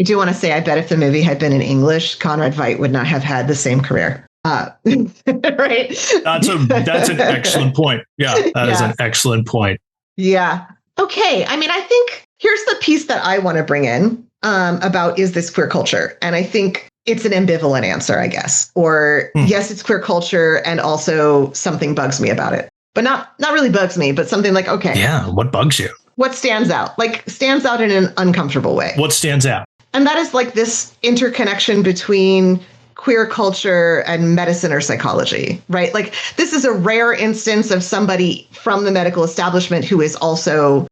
I do want to say, I bet if the movie had been in English, Conrad Veidt would not have had the same career. Right? That's an excellent point. Yeah, that is an excellent point. Yeah. Okay. I mean, I think here's the piece that I want to bring in about, is this queer culture? And I think it's an ambivalent answer, I guess. Or yes, it's queer culture, and also something bugs me about it. But not really bugs me, but something like, okay. Yeah, what bugs you? What stands out? Like, stands out in an uncomfortable way. What stands out? And that is like this interconnection between queer culture and medicine or psychology, right? Like, this is a rare instance of somebody from the medical establishment who is also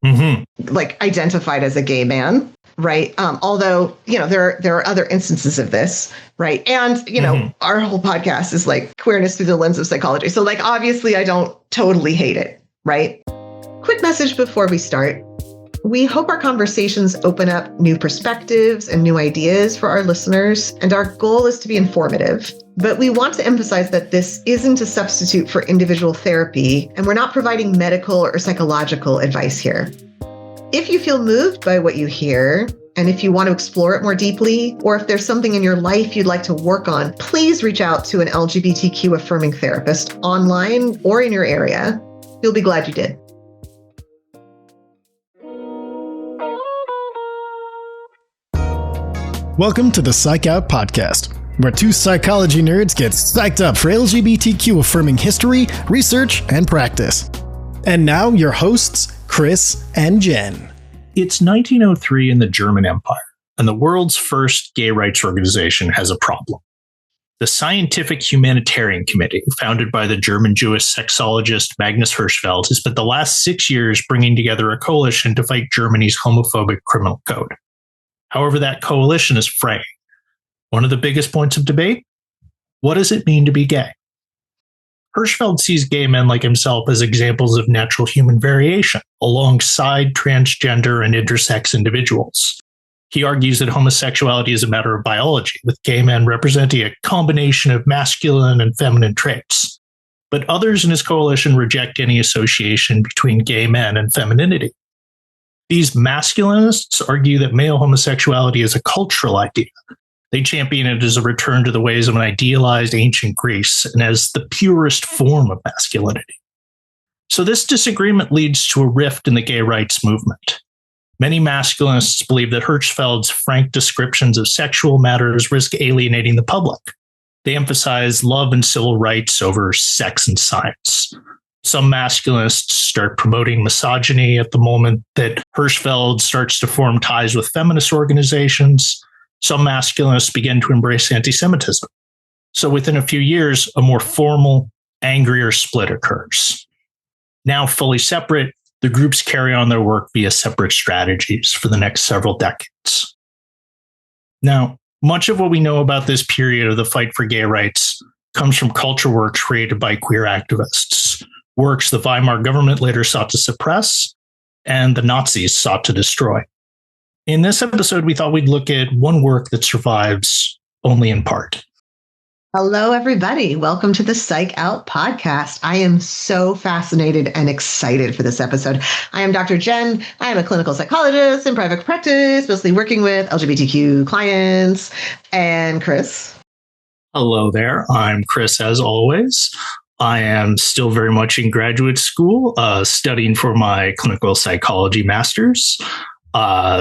like identified as a gay man, right? Although, there are other instances of this, right? And, our whole podcast is like queerness through the lens of psychology. So like, obviously I don't totally hate it, right? Quick message before we start. We hope our conversations open up new perspectives and new ideas for our listeners, and our goal is to be informative. But we want to emphasize that this isn't a substitute for individual therapy, and we're not providing medical or psychological advice here. If you feel moved by what you hear, and if you want to explore it more deeply, or if there's something in your life you'd like to work on, please reach out to an LGBTQ affirming therapist online or in your area. You'll be glad you did. Welcome to the Psych Out Podcast, where two psychology nerds get psyched up for LGBTQ affirming history, research, and practice. And now your hosts, Chris and Jen. It's 1903 in the German Empire, and the world's first gay rights organization has a problem. The Scientific Humanitarian Committee, founded by the German Jewish sexologist Magnus Hirschfeld, has spent the last 6 years bringing together a coalition to fight Germany's homophobic criminal code. However, that coalition is fraying. One of the biggest points of debate? What does it mean to be gay? Hirschfeld sees gay men like himself as examples of natural human variation alongside transgender and intersex individuals. He argues that homosexuality is a matter of biology, with gay men representing a combination of masculine and feminine traits. But others in his coalition reject any association between gay men and femininity. These masculinists argue that male homosexuality is a cultural idea. They champion it as a return to the ways of an idealized ancient Greece and as the purest form of masculinity. So this disagreement leads to a rift in the gay rights movement. Many masculinists believe that Hirschfeld's frank descriptions of sexual matters risk alienating the public. They emphasize love and civil rights over sex and science. Some masculinists start promoting misogyny at the moment that Hirschfeld starts to form ties with feminist organizations. Some masculinists begin to embrace anti-Semitism. So within a few years, a more formal, angrier split occurs. Now fully separate, the groups carry on their work via separate strategies for the next several decades. Now, much of what we know about this period of the fight for gay rights comes from culture works created by queer activists, works the Weimar government later sought to suppress and the Nazis sought to destroy. In this episode, we thought we'd look at one work that survives only in part. Hello, everybody. Welcome to the Psych Out Podcast. I am so fascinated and excited for this episode. I am Dr. Jen. I am a clinical psychologist in private practice, mostly working with LGBTQ clients. And Chris. Hello there. I'm Chris, as always. I am still very much in graduate school, studying for my clinical psychology master's,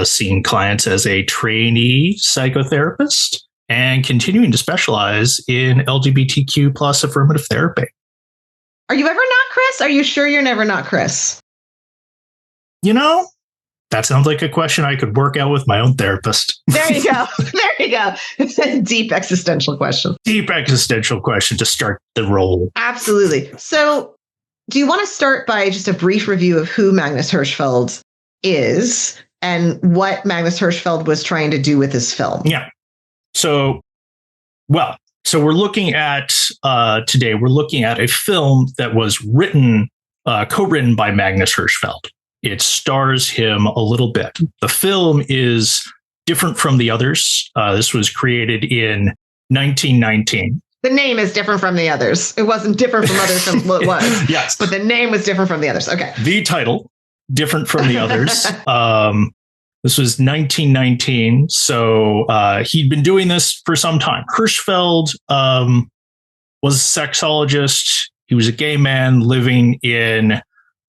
seeing clients as a trainee psychotherapist, and continuing to specialize in LGBTQ plus affirmative therapy. Are you ever not Chris? Are you sure you're never not Chris? That sounds like a question I could work out with my own therapist. There you go. There you go. It's a deep existential question. Deep existential question to start the role. Absolutely. So do you want to start by just a brief review of who Magnus Hirschfeld is and what Magnus Hirschfeld was trying to do with his film? Yeah. So we're looking at, today, we're looking at a film that was co-written by Magnus Hirschfeld. It stars him a little bit. The film is different from the others. This was created in 1919. The name is different from the others. It wasn't different from others from what it was. Yes. But the name was different from the others. Okay. The title, different from the others. This was 1919. So he'd been doing this for some time. Hirschfeld was a sexologist. He was a gay man living in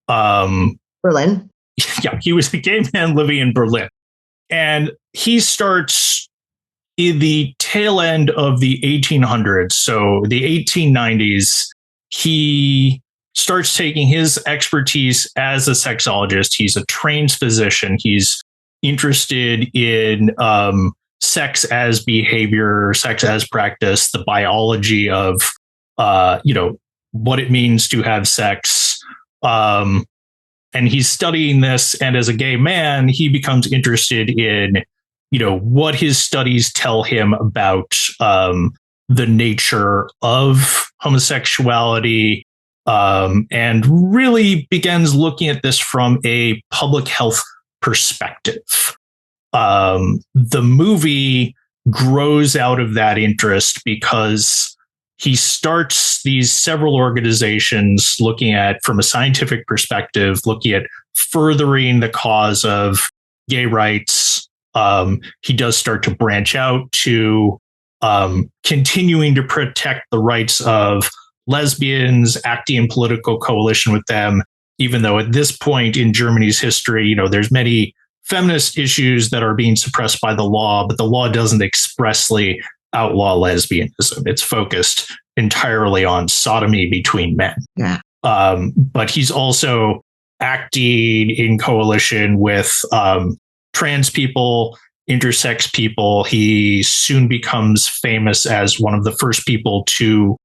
Berlin. Yeah, he was a gay man living in Berlin. And he starts in the tail end of the 1800s. So the 1890s, he starts taking his expertise as a sexologist. He's a trained physician. He's interested in sex as behavior, sex as practice, the biology of, what it means to have sex. And he's studying this. And as a gay man, he becomes interested in, what his studies tell him about the nature of homosexuality, and really begins looking at this from a public health perspective. The movie grows out of that interest because he starts these several organizations looking at, from a scientific perspective, looking at furthering the cause of gay rights. He does start to branch out to continuing to protect the rights of lesbians, acting in political coalition with them, even though at this point in Germany's history, there's many feminist issues that are being suppressed by the law, but the law doesn't expressly outlaw lesbianism. It's focused entirely on sodomy between men. Yeah. But he's also acting in coalition with trans people, intersex people. He soon becomes famous as one of the first people to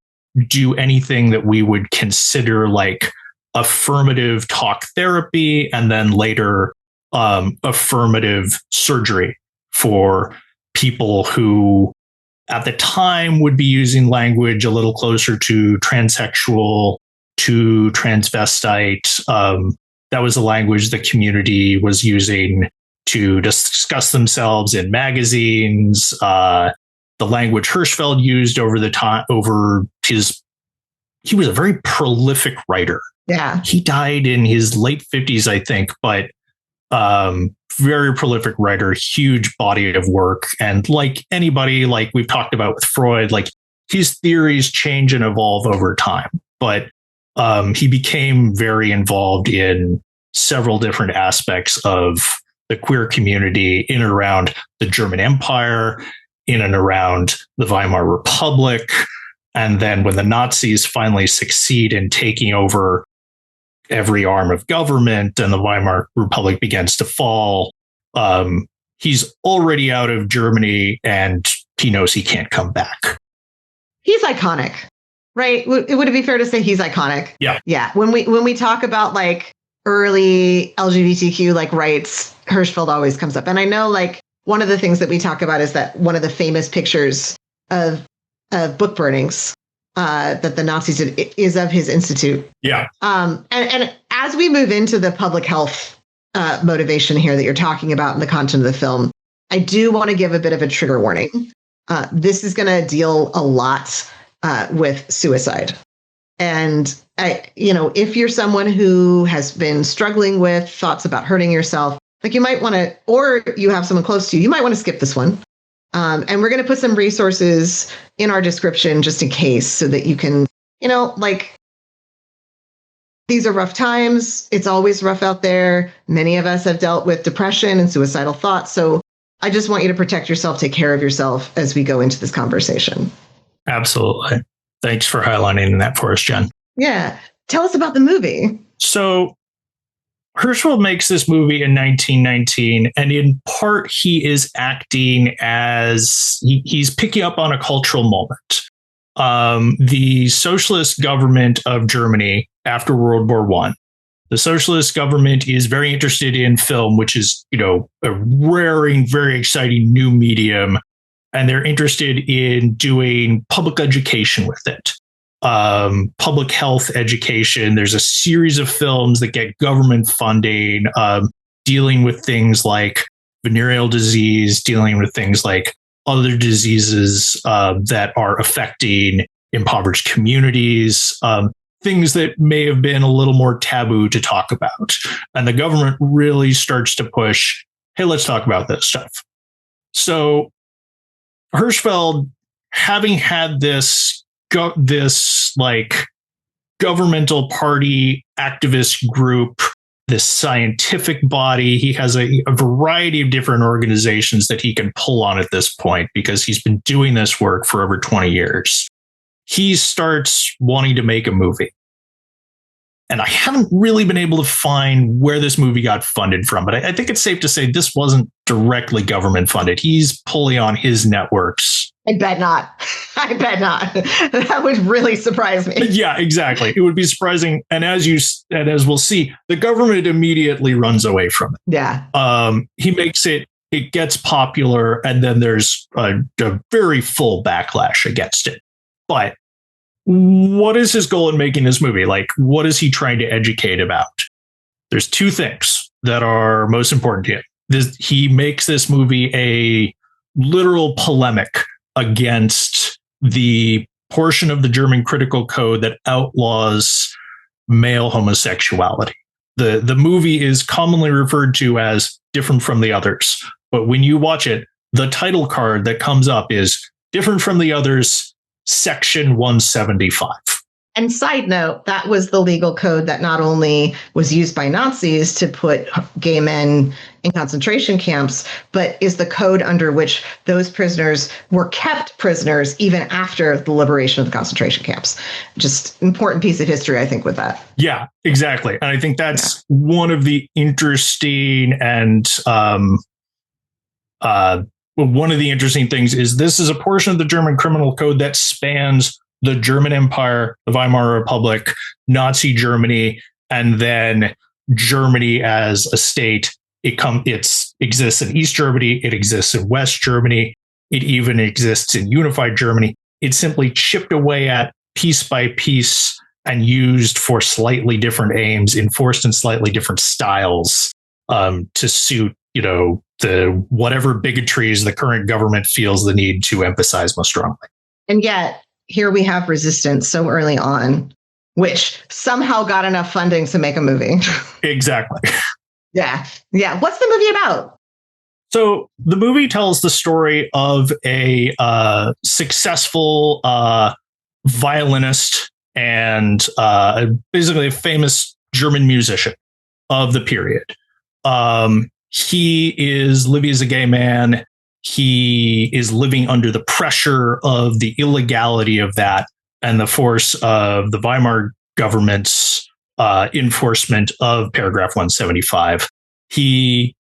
do anything that we would consider like affirmative talk therapy, and then later affirmative surgery for people who at the time would be using language a little closer to transsexual, to transvestite. That was the language the community was using to discuss themselves in magazines. The language Hirschfeld used he was a very prolific writer. Yeah. He died in his late 50s, I think, but very prolific writer, huge body of work. And like anybody, like we've talked about with Freud, like his theories change and evolve over time. But he became very involved in several different aspects of the queer community in and around the German Empire, in and around the Weimar Republic. And then when the Nazis finally succeed in taking over every arm of government and the Weimar Republic begins to fall, he's already out of Germany and he knows he can't come back. He's iconic, right? Would it be fair to say he's iconic? Yeah. Yeah. When we talk about like early LGBTQ like rights, Hirschfeld always comes up. And I know like one of the things that we talk about is that one of the famous pictures of book burnings that the Nazis did is of his institute. Yeah. And as we move into the public health motivation here that you're talking about in the content of the film, I do want to give a bit of a trigger warning. This is going to deal a lot with suicide. And if you're someone who has been struggling with thoughts about hurting yourself, like you might want to, or you have someone close to you, you might want to skip this one. And we're going to put some resources in our description just in case so that you can, these are rough times. It's always rough out there. Many of us have dealt with depression and suicidal thoughts. So I just want you to protect yourself, take care of yourself as we go into this conversation. Absolutely. Thanks for highlighting that for us, Jen. Yeah. Tell us about the movie. So Hirschfeld makes this movie in 1919, and in part he is acting as he's picking up on a cultural moment. The socialist government of Germany after World War I, the socialist government is very interested in film, which is, a rare and very exciting new medium. And they're interested in doing public education with it. Public health education. There's a series of films that get government funding, dealing with things like venereal disease, dealing with things like other diseases that are affecting impoverished communities, things that may have been a little more taboo to talk about. And the government really starts to push hey, let's talk about this stuff. So Hirschfeld, having had this like governmental party activist group, this scientific body, he has a variety of different organizations that he can pull on at this point because he's been doing this work for over 20 years. He starts wanting to make a movie. And I haven't really been able to find where this movie got funded from, but I think it's safe to say this wasn't directly government funded. He's pulling on his networks. I bet not. I bet not. That would really surprise me. Yeah, exactly. It would be surprising. And as we'll see, the government immediately runs away from it. Yeah. He makes it gets popular, and then there's a very full backlash against it. But what is his goal in making this movie? Like, what is he trying to educate about? There's two things that are most important to him. He makes this movie a literal polemic against the portion of the German critical code that outlaws male homosexuality. The movie is commonly referred to as different from the others. But when you watch it, the title card that comes up is different from the others, Section 175. And side note, that was the legal code that not only was used by Nazis to put gay men in concentration camps, but is the code under which those prisoners were kept prisoners even after the liberation of the concentration camps. Just important piece of history, I think, with that. Yeah, exactly. And I think that's one of the interesting and one of the interesting things is this is a portion of the German criminal code that spans the German Empire, the Weimar Republic, Nazi Germany, and then Germany as a state. It exists in East Germany. It exists in West Germany. It even exists in unified Germany. It's simply chipped away at piece by piece and used for slightly different aims, enforced in slightly different styles to suit, the whatever bigotries the current government feels the need to emphasize most strongly. And yet, here we have resistance so early on, which somehow got enough funding to make a movie. Exactly. Yeah. Yeah. What's the movie about? So the movie tells the story of a successful violinist and basically a famous German musician of the period. He is living as a gay man. He is living under the pressure of the illegality of that and the force of the Weimar government's enforcement of paragraph 175. He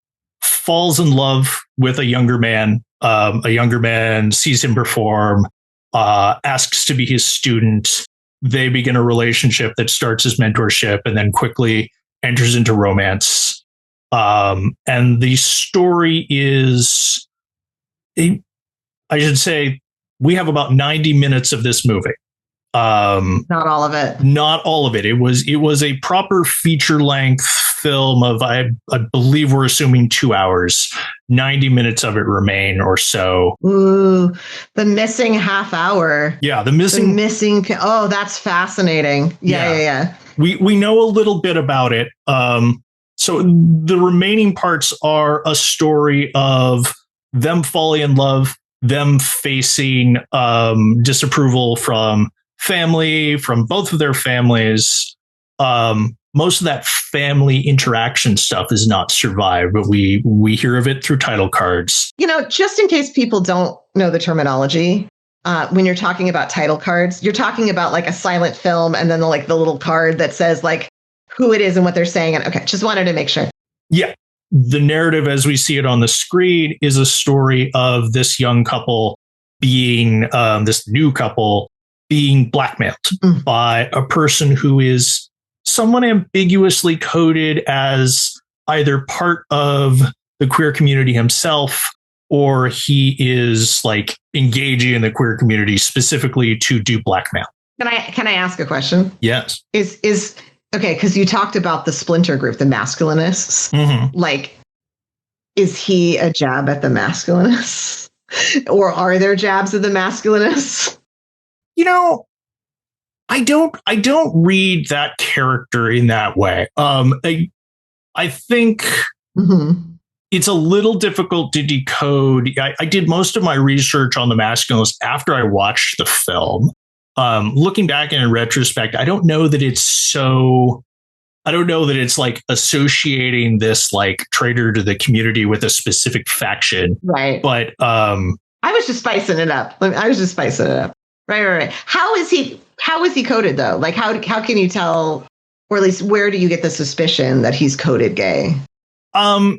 falls in love with a younger man. A younger man sees him perform, asks to be his student. They begin a relationship that starts as mentorship and then quickly enters into romance. And the story is, I should say, we have about 90 minutes of this movie. Not all of it. Not all of it. It was a proper feature length film of, I believe we're assuming 2 hours. 90 minutes of it remain or so. Ooh, the missing half hour. Yeah, the missing. Oh, that's fascinating. Yeah. We know a little bit about it. So the remaining parts are a story of them falling in love, them facing disapproval from family, from both of their families. Most of that family interaction stuff is not survived, but we hear of it through title cards. Just in case people don't know the terminology, when you're talking about title cards, you're talking about like a silent film and then the little card that says like who it is and what they're saying. And okay, just wanted to make sure. Yeah. The narrative as we see it on the screen is a story of this young couple being, this new couple being blackmailed by a person who is somewhat ambiguously coded as either part of the queer community himself, or he is like engaging in the queer community specifically to do blackmail. Can I ask a question? Yes. Is okay, because you talked about the splinter group, the masculinists. Mm-hmm. Like, is he a jab at the masculinists? Or are there jabs at the masculinists? I don't read that character in that way. I think it's a little difficult to decode. I did most of my research on the masculinist after I watched the film. Looking back in retrospect, I don't know that it's like associating this like traitor to the community with a specific faction. Right. But I was just spicing it up. Right. How is he coded though? Like how can you tell, or at least where do you get the suspicion that he's coded gay?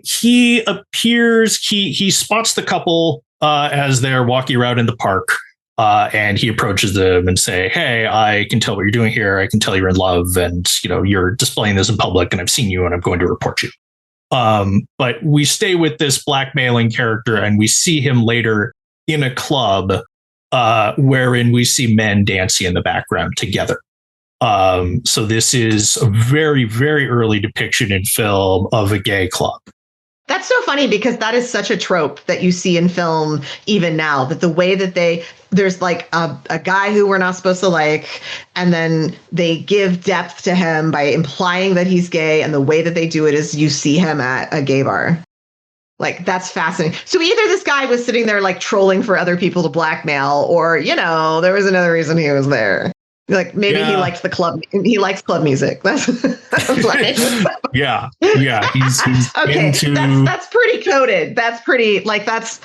He appears, he spots the couple as they're walking around in the park. And he approaches them and say, "Hey, I can tell what you're doing here. I can tell you're in love, and you're displaying this in public, and I've seen you, and I'm going to report you." But we stay with this blackmailing character, and we see him later in a club, wherein we see men dancing in the background together. So this is a very, very early depiction in film of a gay club. That's so funny because that is such a trope that you see in film even now, that the way that there's like a guy who we're not supposed to like, and then they give depth to him by implying that he's gay. And the way that they do it is you see him at a gay bar. Like, that's fascinating. So either this guy was sitting there like trolling for other people to blackmail, or, there was another reason he was there. Like maybe he likes the club. He likes club music. That's yeah. He's okay. Into... That's pretty coded. That's pretty like that's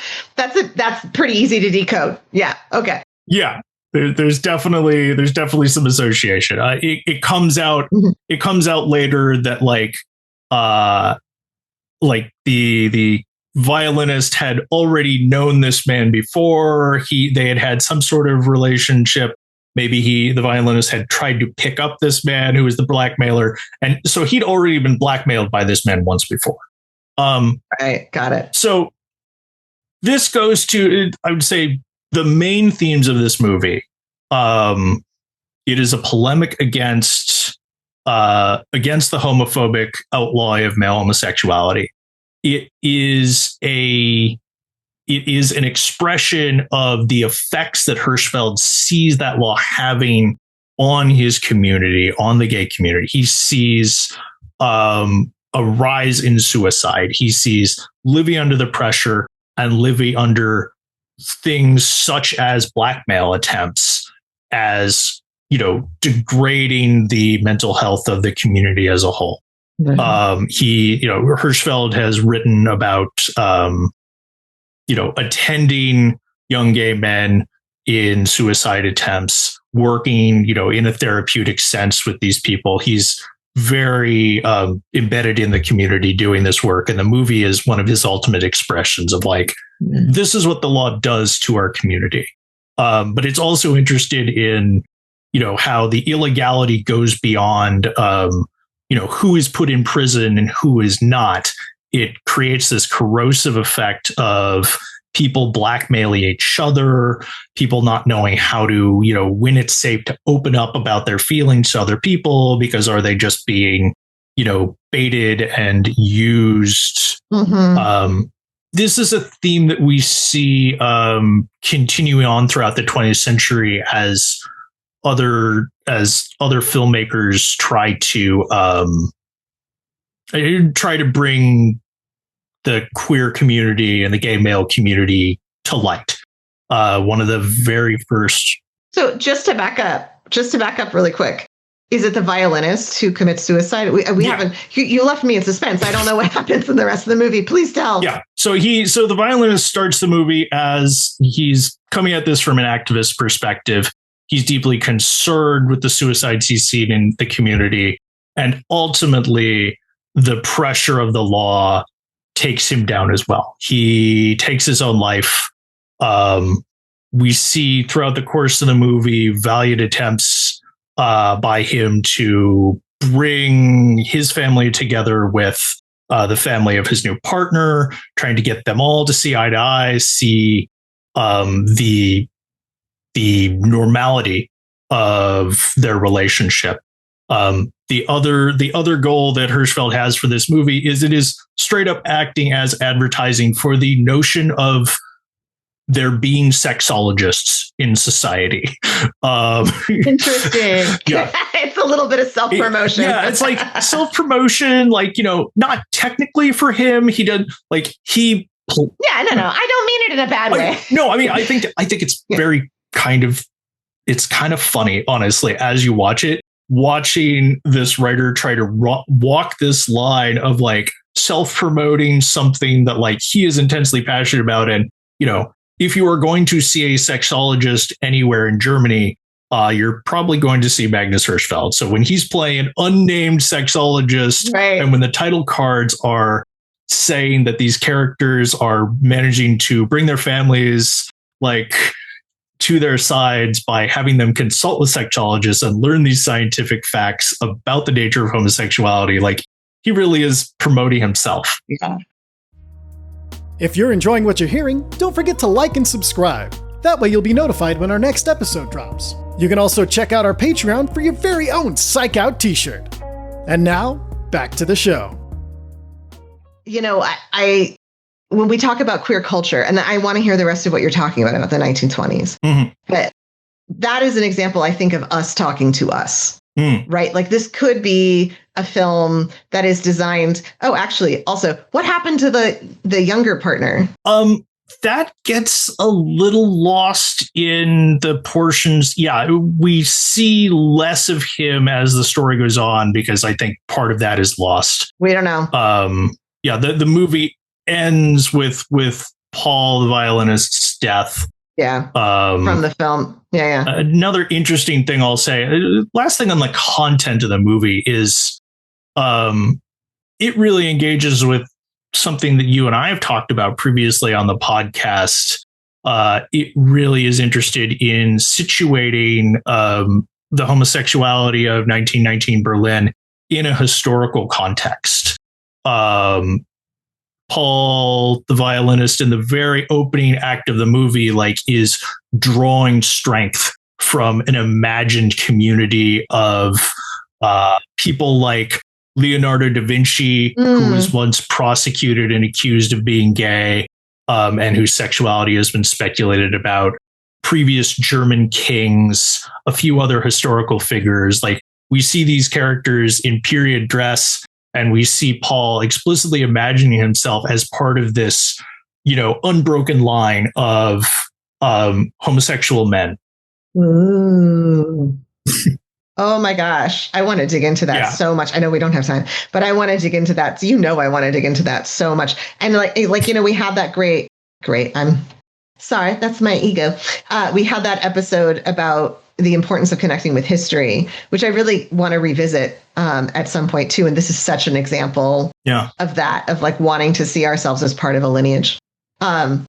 pretty easy to decode. Yeah. Okay. Yeah. There's definitely some association. It comes out. Mm-hmm. It comes out later that like the violinist had already known this man before. They had some sort of relationship. Maybe the violinist had tried to pick up this man who was the blackmailer. And so he'd already been blackmailed by this man once before. Right. Got it. So this goes to, I would say, the main themes of this movie. It is a polemic against the homophobic outlawing of male homosexuality. It is an expression of the effects that Hirschfeld sees that law having on his community, on the gay community. He sees a rise in suicide. He sees living under the pressure and living under things such as blackmail attempts as, degrading the mental health of the community as a whole. Mm-hmm. Hirschfeld has written about, attending young gay men in suicide attempts, working, in a therapeutic sense with these people. He's very embedded in the community doing this work. And the movie is one of his ultimate expressions of this is what the law does to our community. But it's also interested in, how the illegality goes beyond, who is put in prison and who is not. It creates this corrosive effect of people blackmailing each other, people not knowing how to, when it's safe to open up about their feelings to other people, because are they just being, baited and used? Mm-hmm. This is a theme that we see continuing on throughout the 20th century as other filmmakers try to bring the queer community and the gay male community to light. One of the very first. So just to back up really quick, is it the violinist who commits suicide? We haven't. You left me in suspense. I don't know what happens in the rest of the movie. Please tell. Yeah. So the violinist starts the movie as he's coming at this from an activist perspective. He's deeply concerned with the suicides he's seen in the community, and ultimately the pressure of the law takes him down as well. He takes his own life. We see throughout the course of the movie valiant attempts by him to bring his family together with the family of his new partner, trying to get them all to see eye to eye, see the normality of their relationship. The other goal that Hirschfeld has for this movie is it is straight up acting as advertising for the notion of there being sexologists in society. Interesting. Yeah. It's a little bit of self-promotion. Yeah, it's like self-promotion, like, not technically for him. He did like he. Yeah, no. I don't mean it in a bad way. No, I mean, I think it's very it's kind of funny, honestly, as you watch it, watching this writer try to walk this line of like self-promoting something that like he is intensely passionate about. And, if you are going to see a sexologist anywhere in Germany, you're probably going to see Magnus Hirschfeld. So when he's playing an unnamed sexologist, right, and when the title cards are saying that these characters are managing to bring their families like to their sides by having them consult with sexologists and learn these scientific facts about the nature of homosexuality, like he really is promoting himself. Yeah. If you're enjoying what you're hearing, don't forget to like and subscribe. That way you'll be notified when our next episode drops. You can also check out our Patreon for your very own Psych Out t-shirt. And now, back to the show. I when we talk about queer culture, and I want to hear the rest of what you're talking about the 1920s, but that is an example, I think, of us talking to us, right? Like this could be a film that is designed. Oh, actually, also, what happened to the younger partner? That gets a little lost in the portions. Yeah, we see less of him as the story goes on because I think part of that is lost. We don't know. Yeah, the movie ends with Paul, the violinist's death. Yeah, from the film. Yeah. Another interesting thing I'll say, last thing on the content of the movie is it really engages with something that you and I have talked about previously on the podcast. It really is interested in situating the homosexuality of 1919 Berlin in a historical context. Paul, the violinist, in the very opening act of the movie, like, is drawing strength from an imagined community of people like Leonardo da Vinci, who was once prosecuted and accused of being gay, and whose sexuality has been speculated about, previous German kings, a few other historical figures. Like, we see these characters in period dress, and we see Paul explicitly imagining himself as part of this, unbroken line of homosexual men. Ooh. Oh my gosh. I want to dig into that so much. I know we don't have time, but I want to dig into that. I want to dig into that so much. And we have that great, I'm sorry, that's my ego. We had that episode about the importance of connecting with history, which I really want to revisit at some point too. And this is such an example of that, of like wanting to see ourselves as part of a lineage. I'm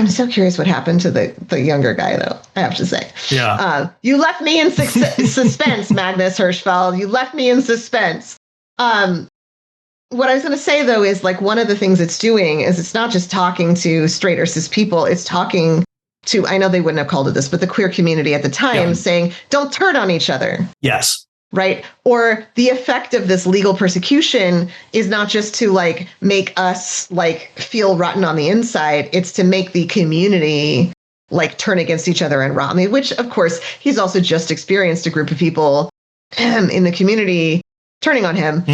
so curious what happened to the younger guy, though, I have to say. Yeah. You left me in suspense, Magnus Hirschfeld. You left me in suspense. What I was going to say, though, is like one of the things it's doing is it's not just talking to straight or cis people. It's talking to, I know they wouldn't have called it this, but the queer community at the time, saying, don't turn on each other. Yes. Right. Or the effect of this legal persecution is not just to like make us like feel rotten on the inside. It's to make the community like turn against each other and rot. I mean, which, of course, he's also just experienced a group of people in the community turning on him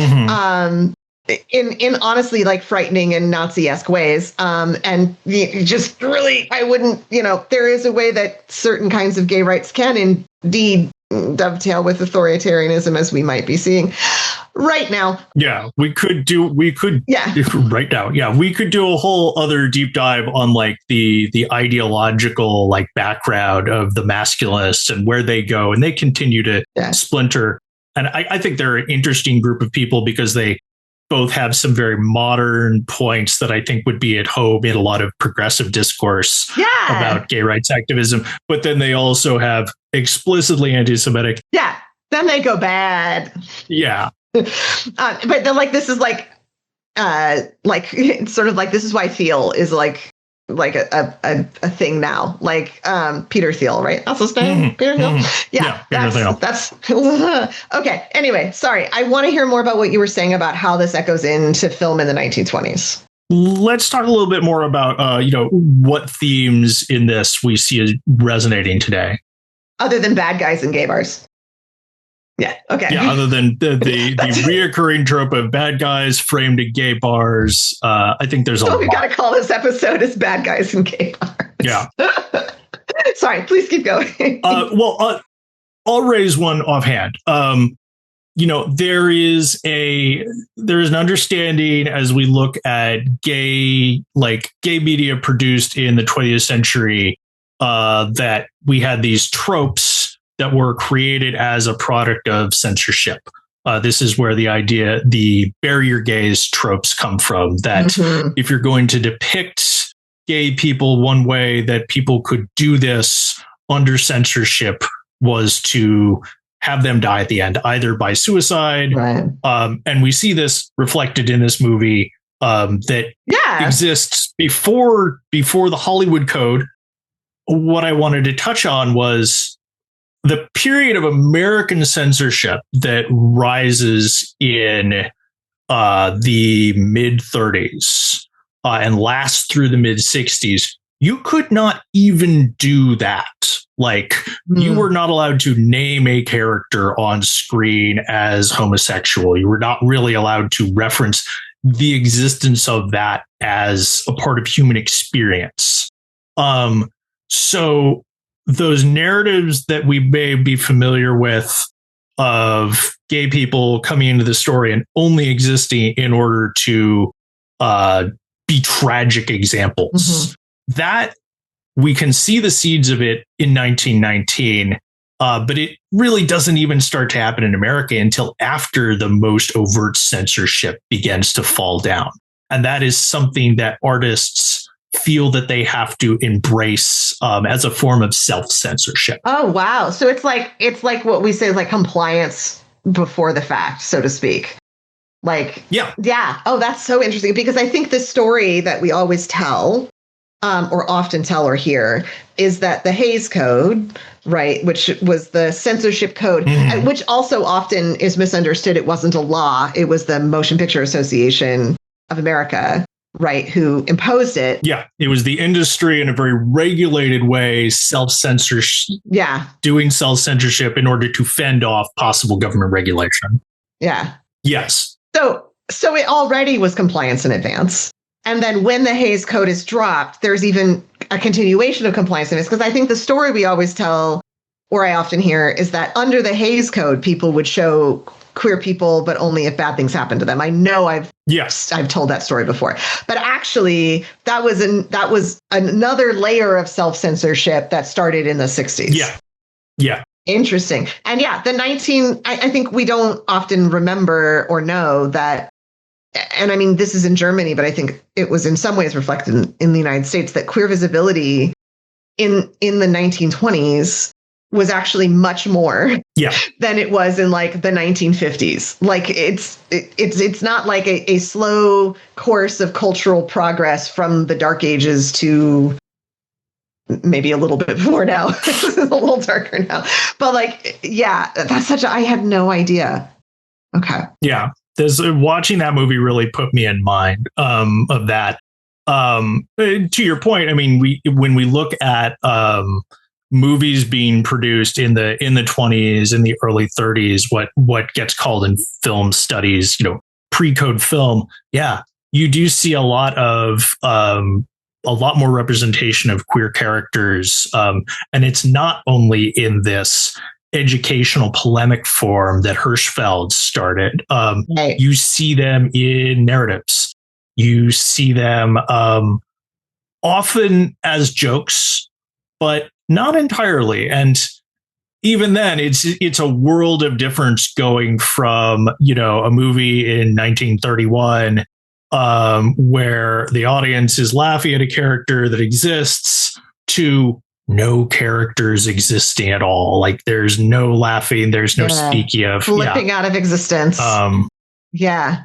in honestly like frightening and Nazi-esque ways. And just really, I wouldn't, there is a way that certain kinds of gay rights can indeed dovetail with authoritarianism as we might be seeing right now. Yeah, we could right now. Yeah, we could do a whole other deep dive on like the ideological like background of the masculinists and where they go, and they continue to splinter. And I think they're an interesting group of people because they both have some very modern points that I think would be at home in a lot of progressive discourse about gay rights activism. But then they also have explicitly anti-Semitic. Yeah. Then they go bad. Yeah. But then like, this is like it's sort of like, this is why Thiel is like a thing now, like Peter Thiel, right? That's his name, Peter Thiel. Yeah, that's okay. Anyway, sorry. I want to hear more about what you were saying about how this echoes into film in the 1920s. Let's talk a little bit more about what themes in this we see as resonating today, other than bad guys and gay bars. Yeah. Okay. Yeah. Other than the reoccurring trope of bad guys framed in gay bars, I think there's a lot. We got to call this episode as "Bad Guys in Gay Bars." Yeah. Sorry. Please keep going. I'll raise one offhand. There is an understanding as we look at gay media produced in the 20th century, that we had these tropes that were created as a product of censorship. This is where the barrier gaze tropes come from, that if you're going to depict gay people one way, that people could do this under censorship was to have them die at the end, either by suicide. Right. And we see this reflected in this movie that exists before the Hollywood Code. What I wanted to touch on was the period of American censorship that rises in the mid 30s and lasts through the mid 60s. You could not even do that. You were not allowed to name a character on screen as homosexual. You were not really allowed to reference the existence of that as a part of human experience. So those narratives that we may be familiar with of gay people coming into the story and only existing in order to be tragic examples, that we can see the seeds of it in 1919, but it really doesn't even start to happen in America until after the most overt censorship begins to fall down. And that is something that artists feel that they have to embrace as a form of self-censorship. Oh, wow. So it's like what we say is like compliance before the fact, so to speak. Yeah. Oh, that's so interesting, because I think the story that we always tell, or often tell or hear, is that the Hays Code, right, which was the censorship code, which also often is misunderstood. It wasn't a law. It was the Motion Picture Association of America, right, who imposed it. Yeah, it was the industry in a very regulated way, self-censorship. Yeah. Doing self-censorship in order to fend off possible government regulation. Yeah. Yes. So it already was compliance in advance. And then when the Hays Code is dropped, there's even a continuation of compliance in this. Because I think the story we always tell, or I often hear, is that under the Hays Code, people would show queer people, but only if bad things happen to them. I know I've told that story before, but actually that was another layer of self-censorship that started in the 60s. Yeah. Interesting. And I think we don't often remember or know that. And I mean, this is in Germany, but I think it was in some ways reflected in the United States, that queer visibility in the 1920s was actually much more than it was in like the 1950s. Like it's not like a slow course of cultural progress from the Dark Ages to maybe a little bit before now. It's a little darker now. But I had no idea. Okay. Yeah. Watching that movie really put me in mind of that. To your point, I mean, when we look at movies being produced in the 20s and the early 30s, what gets called in film studies, pre-code film, you do see a lot more representation of queer characters, and it's not only in this educational polemic form that Hirschfeld started. Right. You see them in narratives. You see them often as jokes, but not entirely. And even then, it's a world of difference going from, a movie in 1931 where the audience is laughing at a character that exists to no characters existing at all. Like there's no laughing, there's no speaking of flipping out of existence. But yeah.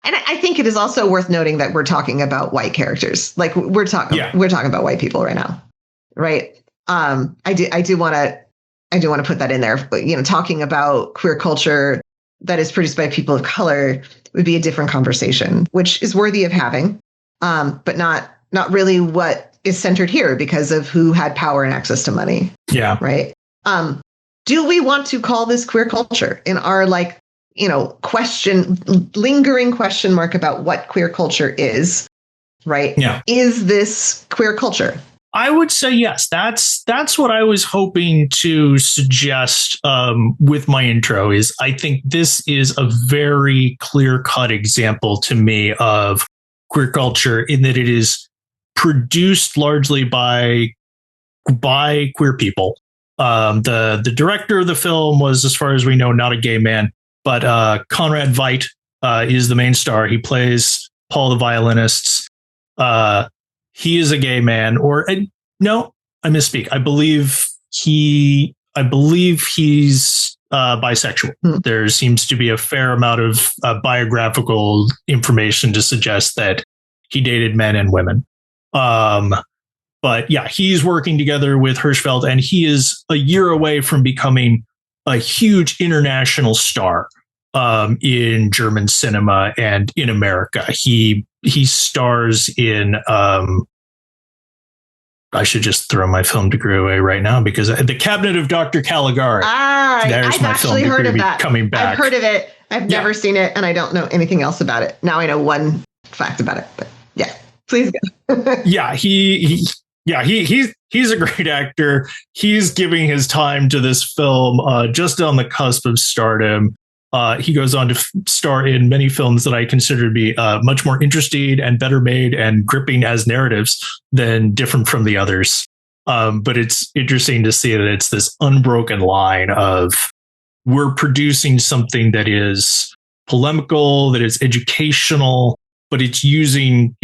And I think it is also worth noting that we're talking about white characters. Like we're talking about white people right now, right? I do want to put that in there. But, talking about queer culture that is produced by people of color would be a different conversation, which is worthy of having, but not really what is centered here because of who had power and access to money. Yeah. Right. do we want to call this queer culture in our lingering question mark about what queer culture is, right? Yeah. Is this queer culture? I would say yes. That's what I was hoping to suggest with my intro. Is I think this is a very clear-cut example to me of queer culture in that it is produced largely by queer people. The director of the film was, as far as we know, not a gay man, but Conrad Veidt is the main star. He plays Paul the violinist. He is a gay man, no, I misspeak. I believe he's bisexual. There seems to be a fair amount of biographical information to suggest that he dated men and women. But yeah, he's working together with Hirschfeld, and he is a year away from becoming a huge international star in German cinema and in America. He stars in I should just throw my film degree away right now because The Cabinet of Dr. Caligari. I've actually heard of that. Coming back. I've heard of it. I've never seen it, and I don't know anything else about it. Now I know one fact about it, but yeah, please go. Yeah, he's a great actor. He's giving his time to this film just on the cusp of stardom. He goes on to star in many films that I consider to be much more interesting and better made and gripping as narratives than different from the others. But it's interesting to see that it's this unbroken line of we're producing something that is polemical, that is educational, but it's using,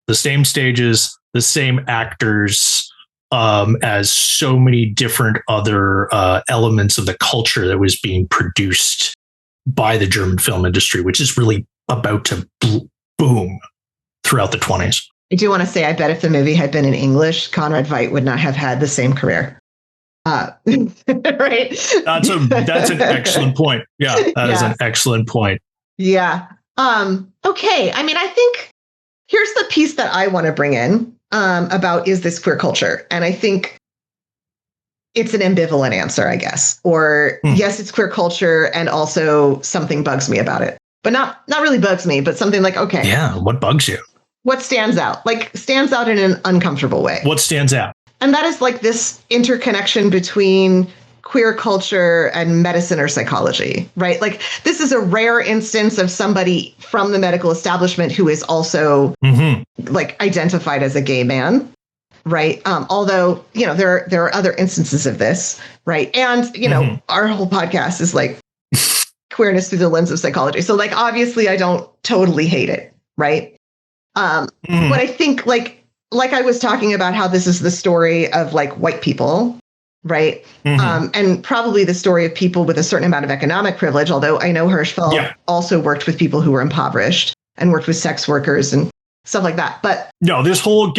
the same stages, the same actors, as so many different other elements of the culture that was being produced by the German film industry, which is really about to boom throughout the 20s. I do want to say, I bet if the movie had been in English, Conrad Veidt would not have had the same career. Right? That's an excellent point. Yeah, that is an excellent point. Yeah. Okay. I mean, I think here's the piece that I want to bring in about is this queer culture? And I think it's an ambivalent answer, I guess. Or yes, it's queer culture, and also something bugs me about it. But not really bugs me, but something like, okay. Yeah, what bugs you? What stands out? Stands out in an uncomfortable way. What stands out? And that is this interconnection between queer culture and medicine or psychology, right? This is a rare instance of somebody from the medical establishment who is also identified as a gay man. Right. Although, there are other instances of this. Right. And, our whole podcast is queerness through the lens of psychology. So obviously I don't totally hate it. Right. But I think like I was talking about how this is the story of white people. Right. And probably the story of people with a certain amount of economic privilege, although I know Hirschfeld also worked with people who were impoverished and worked with sex workers and stuff like that. But no, this whole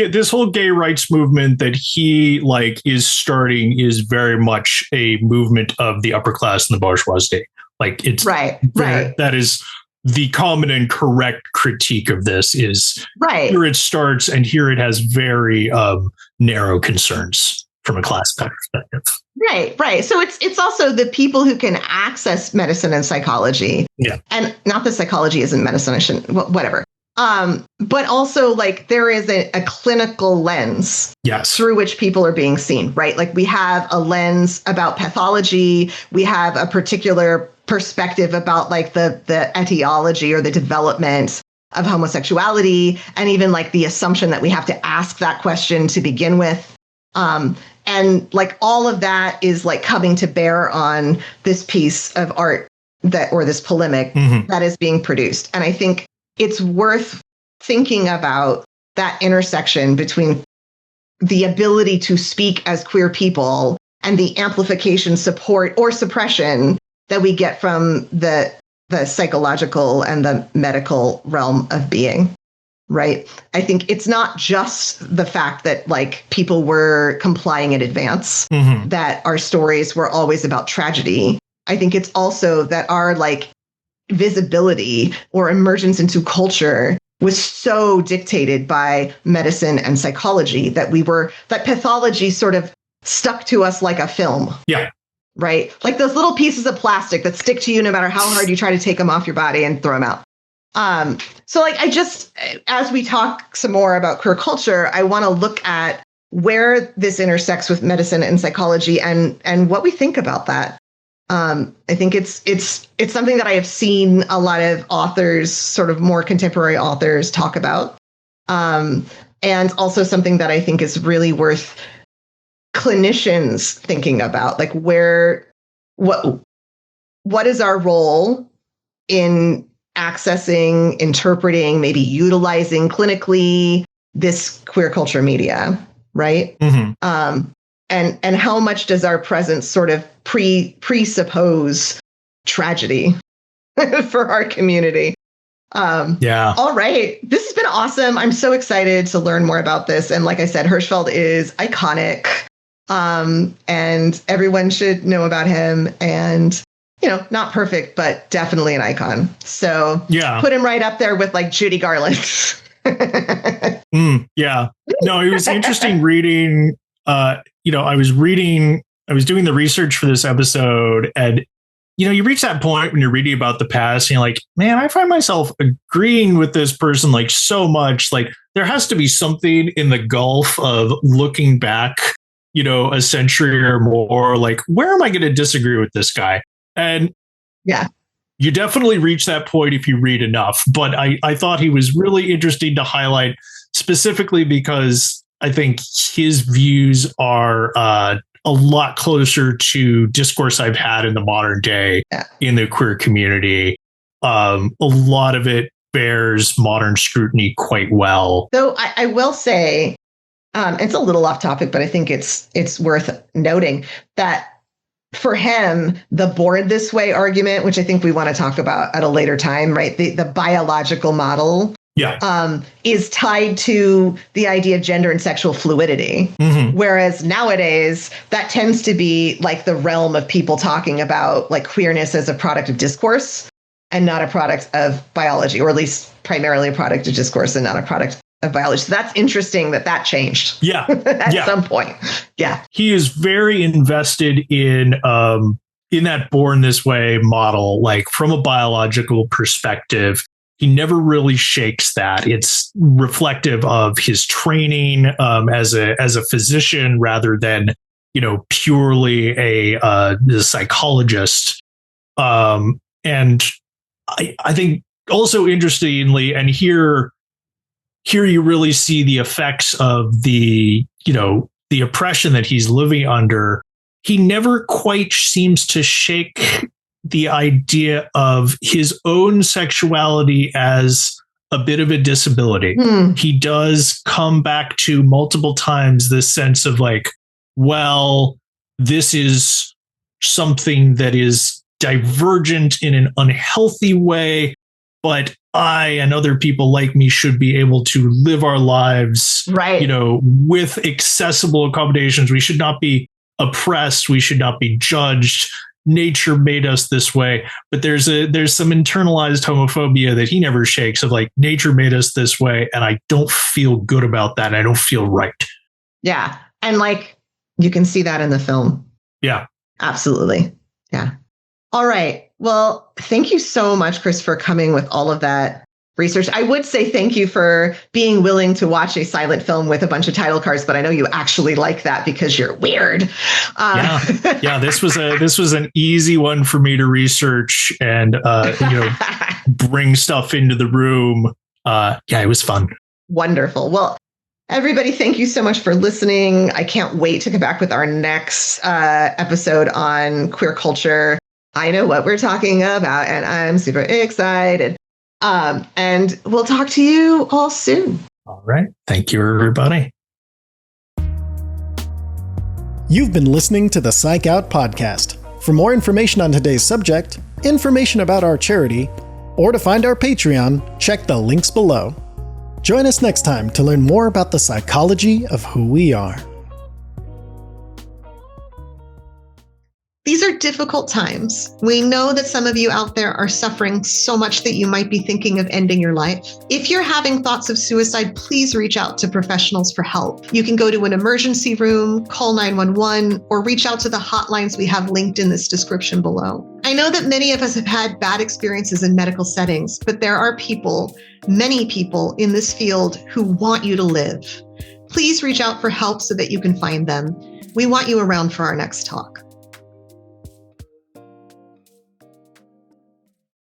gay rights movement that he is starting is very much a movement of the upper class and the bourgeoisie. It's right. That is the common and correct critique of this is here it starts and here it has very narrow concerns from a class perspective. Right. So it's also the people who can access medicine and psychology. Yeah. And not that psychology isn't medicine, I shouldn't, whatever. But also there is a clinical lens through which people are being seen, right? We have a lens about pathology. We have a particular perspective about the etiology or the development of homosexuality, and even the assumption that we have to ask that question to begin with. And all of that is coming to bear on this piece of art or this polemic that is being produced. And I think it's worth thinking about that intersection between the ability to speak as queer people and the amplification, support, or suppression that we get from the psychological and the medical realm of being, right? I think it's not just the fact that people were complying in advance, that our stories were always about tragedy. I think it's also that our visibility or emergence into culture was so dictated by medicine and psychology that pathology sort of stuck to us like a film. Yeah. right? Like those little pieces of plastic that stick to you no matter how hard you try to take them off your body and throw them out. So like, I just, as we talk some more about queer culture, I want to look at where this intersects with medicine and psychology and what we think about that. I think it's something that I have seen a lot of authors, sort of more contemporary authors, talk about. And also something that I think is really worth clinicians thinking about, like what is our role in accessing, interpreting, maybe utilizing clinically this queer culture media, right? Mm-hmm. And how much does our presence sort of presuppose tragedy for our community? Yeah. All right. This has been awesome. I'm so excited to learn more about this. And like I said, Hirschfeld is iconic. And everyone should know about him. And, you know, not perfect, but definitely an icon. So yeah, put him right up there with like Judy Garland. Yeah. No, it was interesting reading. I was doing the research for this episode, and you reach that point when you're reading about the past and you're like, man, I find myself agreeing with this person like so much. Like there has to be something in the gulf of looking back, a century or more, like where am I going to disagree with this guy? And yeah, you definitely reach that point if you read enough. But I thought he was really interesting to highlight specifically because I think his views are a lot closer to discourse I've had in the modern day in the queer community. A lot of it bears modern scrutiny quite well. So I will say, it's a little off topic, but I think it's worth noting that for him, the born this way argument, which I think we want to talk about at a later time, right? The biological model. Yeah. Is tied to the idea of gender and sexual fluidity. Mm-hmm. Whereas nowadays, that tends to be like the realm of people talking about like queerness as a product of discourse and not a product of biology, or at least primarily a product of discourse and not a product of biology. So that's interesting that changed. Yeah. At some point. Yeah. He is very invested in that born this way model, like from a biological perspective. He never really shakes that. It's reflective of his training as a physician rather than, purely a psychologist. And I think also interestingly, and here you really see the effects of the oppression that he's living under. He never quite seems to shake the idea of his own sexuality as a bit of a disability. He does come back to multiple times this sense of like, well, this is something that is divergent in an unhealthy way, but I and other people like me should be able to live our lives, right, with accessible accommodations. We should not be oppressed. We should not be judged. Nature made us this way, but there's some internalized homophobia that he never shakes of like, nature made us this way, and I don't feel good about that. I don't feel right. Yeah. And like, you can see that in the film. Yeah. Absolutely. Yeah. All right. Well, thank you so much, Chris, for coming with all of that research. I would say thank you for being willing to watch a silent film with a bunch of title cards, but I know you actually like that because you're weird. Yeah. This was an easy one for me to research and bring stuff into the room. It was fun. Wonderful. Well, everybody, thank you so much for listening. I can't wait to come back with our next episode on queer culture. I know what we're talking about, and I'm super excited. And we'll talk to you all soon. All right. Thank you, everybody. You've been listening to the Psych Out Podcast. For more information on today's subject, information about our charity, or to find our Patreon, check the links below. Join us next time to learn more about the psychology of who we are. These are are difficult times. We know that some of you out there are suffering so much that you might be thinking of ending your life. If you're having thoughts of suicide, please reach out to professionals for help. You can go to an emergency room, call 911, or reach out to the hotlines we have linked in this description below. I know that many of us have had bad experiences in medical settings, but there are people, many people in this field who want you to live. Please reach out for help so that you can find them. We want you around for our next talk.